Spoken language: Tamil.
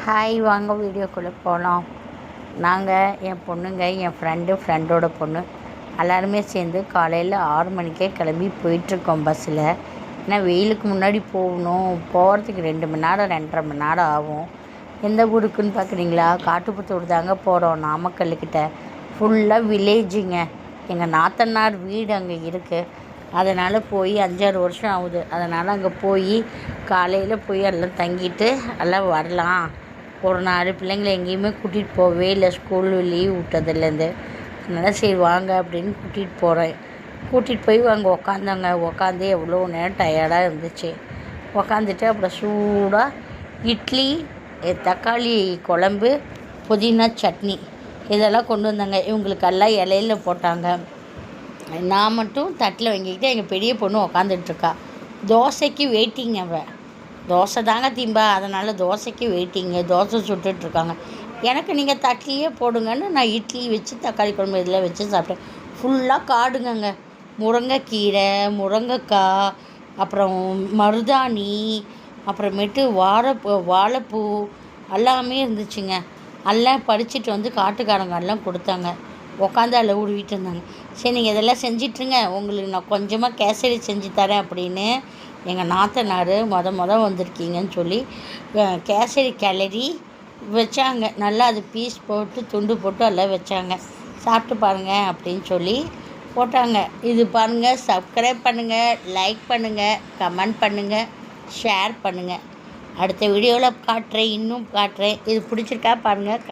ஹாய், வாங்க வீடியோக்குள்ளே போகலாம். நாங்கள் என் பொண்ணுங்க, என் ஃப்ரெண்டோட பொண்ணு எல்லாருமே சேர்ந்து காலையில் 6 மணிக்கே கிளம்பி போயிட்டுருக்கோம் பஸ்ஸில். ஏன்னா வெயிலுக்கு முன்னாடி போகிறதுக்கு 2 மணி நேரம் 2.5 மணி நேரம் ஆகும். எந்த ஊருக்குன்னு பார்க்குறீங்களா? காட்டுப்புத்தூர் தாங்க போகிறோம். நாமக்கல்லுக்கிட்ட ஃபுல்லாக வில்லேஜுங்க. எங்கள் நாத்தனார் வீடு அங்கே இருக்குது. அதனால் போய் 5-6 வருஷம் ஆகுது. அதனால் அங்கே போய் காலையில் போய் எல்லாம் தங்கிட்டு எல்லாம் வரலாம். ஒரு நாள் பிள்ளைங்களை எங்கேயுமே கூட்டிகிட்டு போகவே இல்லை, ஸ்கூல் லீவ் விட்டதுலேருந்து. அதனால் சரி வாங்க அப்படின்னு கூட்டிகிட்டு போய் அங்கே உக்காந்து எவ்வளோ நேரம் டயர்டாக இருந்துச்சு. உக்காந்துட்டு அப்புறம் சூடாக இட்லி, தக்காளி குழம்பு, புதினா சட்னி இதெல்லாம் கொண்டு வந்தாங்க. இவங்களுக்கெல்லாம் இலையில போட்டாங்க. நான் மட்டும் தட்டில் வாங்கிக்கிட்டு எங்கள் பெரிய பொண்ணு உக்காந்துட்ருக்கா. தோசைக்கு வெயிட்டிங். தோசை தாங்க திம்பா, அதனால் தோசைக்கு வெயிட்டிங்கு. தோசை சுட்டுட்ருக்காங்க. எனக்கு நீங்கள் தட்டிலேயே போடுங்கன்னு நான் இட்லி வச்சு தக்காளி குழம்பு இதில் வச்சு சாப்பிட்டேன். ஃபுல்லாக காடுங்கங்க. முருங்கைக்கீரை, முருங்கைக்காய், அப்புறம் மருதாணி, அப்புறமேட்டு வாழைப்பூ எல்லாமே இருந்துச்சுங்க. எல்லாம் பறிச்சிட்டு வந்து காட்டுக்காரங்க எல்லாம் கொடுத்தாங்க. உக்காந்து அதில் உருவிட்டு இருந்தாங்க. சரி, நீங்கள் இதெல்லாம் செஞ்சிட்ருங்க, உங்களுக்கு நான் கொஞ்சமாக கேசரி செஞ்சு தரேன் அப்படின்னு எங்கள் நாத்தனார் வந்திருக்கீங்கன்னு சொல்லி கேசரி கிளறி வச்சாங்க. நல்லா அது பீஸ் போட்டு துண்டு போட்டு எல்லாம் வச்சாங்க. சாப்பிட்டு பாருங்கள் அப்படின்னு சொல்லி போட்டாங்க. இது பாருங்கள், சப்ஸ்கிரைப் பண்ணுங்கள், லைக் பண்ணுங்கள், கமெண்ட் பண்ணுங்கள், ஷேர் பண்ணுங்கள். அடுத்த வீடியோவில் காட்டுறேன், இன்னும் காட்டுறேன். இது பிடிச்சிருக்கா பாருங்கள்.